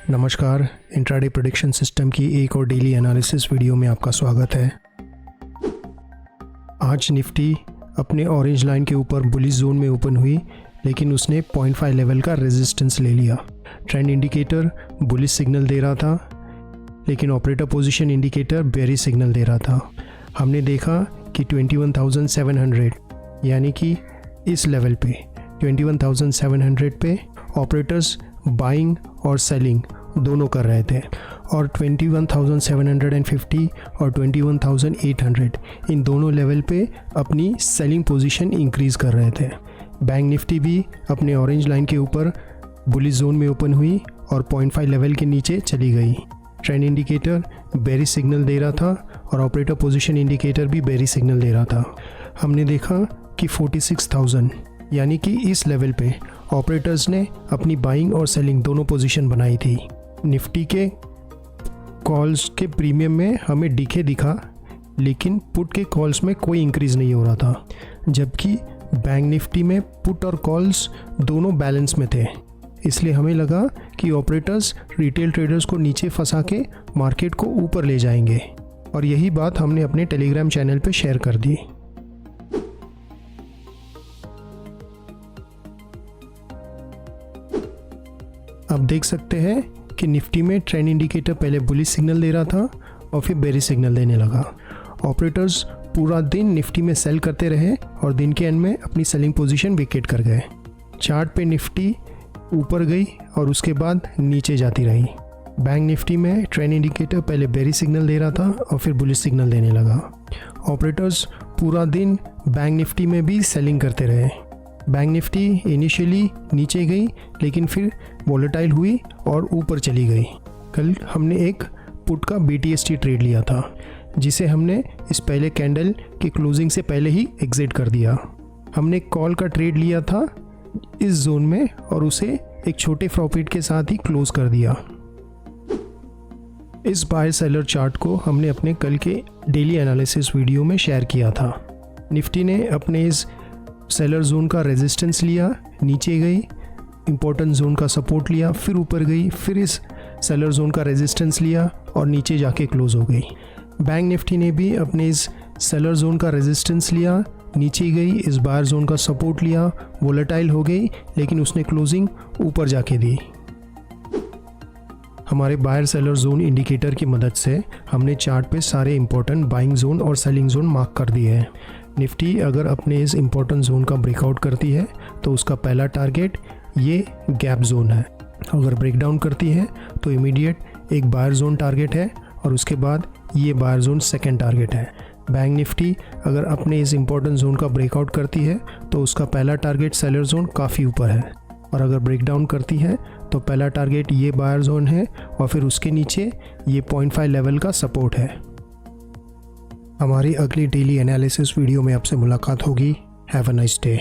नमस्कार, intraday prediction system की एक और डेली एनालिसिस वीडियो में आपका स्वागत है। आज निफ्टी अपने ऑरेंज लाइन के ऊपर बुलिश जोन में ओपन हुई, लेकिन उसने 0.5 लेवल का रेजिस्टेंस ले लिया। ट्रेंड इंडिकेटर बुलिश सिग्नल दे रहा था, लेकिन operator position indicator bearish signal दे रहा था। हमने देखा कि 21,700 यानी कि इस लेवल पे 21,700 पे ऑपरेटर्स बाइंग और सेलिंग दोनों कर रहे थे, और 21,750 और 21,800 इन दोनों लेवल पे अपनी सेलिंग पोजीशन इंक्रीज़ कर रहे थे। बैंक निफ्टी भी अपने ऑरेंज लाइन के ऊपर बुलिश जोन में ओपन हुई और 0.5 लेवल के नीचे चली गई। ट्रेंड इंडिकेटर बेयरिश सिग्नल दे रहा था और ऑपरेटर पोजीशन इंडिकेटर भी बेयरिश सिग्नल दे रहा था। हमने देखा कि 46,000 यानी कि इस लेवल पे ऑपरेटर्स ने अपनी बाइंग और सेलिंग दोनों पोजीशन बनाई थी। निफ्टी के कॉल्स के प्रीमियम में हमें डीके दिखा, लेकिन पुट के कॉल्स में कोई इंक्रीज़ नहीं हो रहा था, जबकि बैंक निफ्टी में पुट और कॉल्स दोनों बैलेंस में थे। इसलिए हमें लगा कि ऑपरेटर्स रिटेल ट्रेडर्स को नीचे फंसा के मार्केट को ऊपर ले जाएंगे, और यही बात हमने अपने टेलीग्राम चैनल पे शेयर कर दी। आप देख सकते हैं कि निफ्टी में ट्रेंड इंडिकेटर पहले बुलिश सिग्नल दे रहा था और फिर बेयरिश सिग्नल देने लगा। ऑपरेटर्स पूरा दिन निफ्टी में सेल करते रहे और दिन के एंड में अपनी सेलिंग पोजीशन विकेट कर गए। चार्ट पे निफ्टी ऊपर गई और उसके बाद नीचे जाती रही। बैंक निफ्टी में ट्रेंड इंडिकेटर पहले बेयरिश सिग्नल दे रहा था और फिर बुलिश सिग्नल देने लगा। ऑपरेटर्स पूरा दिन बैंक निफ्टी में भी सेलिंग करते रहे। बैंक निफ्टी इनिशियली नीचे गई, लेकिन फिर वॉलेटाइल हुई और ऊपर चली गई। कल हमने एक पुट का BTST ट्रेड लिया था, जिसे हमने इस पहले कैंडल की क्लोजिंग से पहले ही एग्जिट कर दिया। हमने कॉल का ट्रेड लिया था इस जोन में और उसे एक छोटे प्रॉफिट के साथ ही क्लोज कर दिया। इस बाय सेलर चार्ट को हमने अपने कल के डेली एनालिसिस वीडियो में शेयर किया था। निफ्टी ने अपने इस सेलर जोन का रेजिस्टेंस लिया, नीचे गई, इंपॉर्टेंट जोन का सपोर्ट लिया, फिर ऊपर गई, फिर इस सेलर जोन का रेजिस्टेंस लिया और नीचे जाके क्लोज हो गई। बैंक निफ्टी ने भी अपने इस सेलर जोन का रेजिस्टेंस लिया, नीचे गई, इस बायर जोन का सपोर्ट लिया, वोलेटाइल हो गई, लेकिन उसने क्लोजिंग ऊपर जाके दी। हमारे बायर सेलर जोन इंडिकेटर की मदद से हमने चार्ट पे सारे इंपॉर्टेंट बाइंग जोन और सेलिंग जोन मार्क कर दिए हैं। निफ्टी अगर अपने इस इंपॉर्टेंट जोन का ब्रेकआउट करती है तो उसका पहला टारगेट ये गैप जोन है। अगर ब्रेकडाउन करती है तो इमीडिएट एक बायर जोन टारगेट है और उसके बाद ये बायर जोन सेकंड टारगेट है। बैंक निफ्टी अगर अपने इस इंपॉर्टेंट जोन का ब्रेकआउट करती है तो उसका पहला टारगेट सेलर जोन काफ़ी ऊपर है, और अगर ब्रेकडाउन करती है तो पहला टारगेट ये बायर जोन है और फिर उसके नीचे ये 0.5 लेवल का सपोर्ट है। हमारी अगली डेली एनालिसिस वीडियो में आपसे मुलाकात होगी। Have a nice day.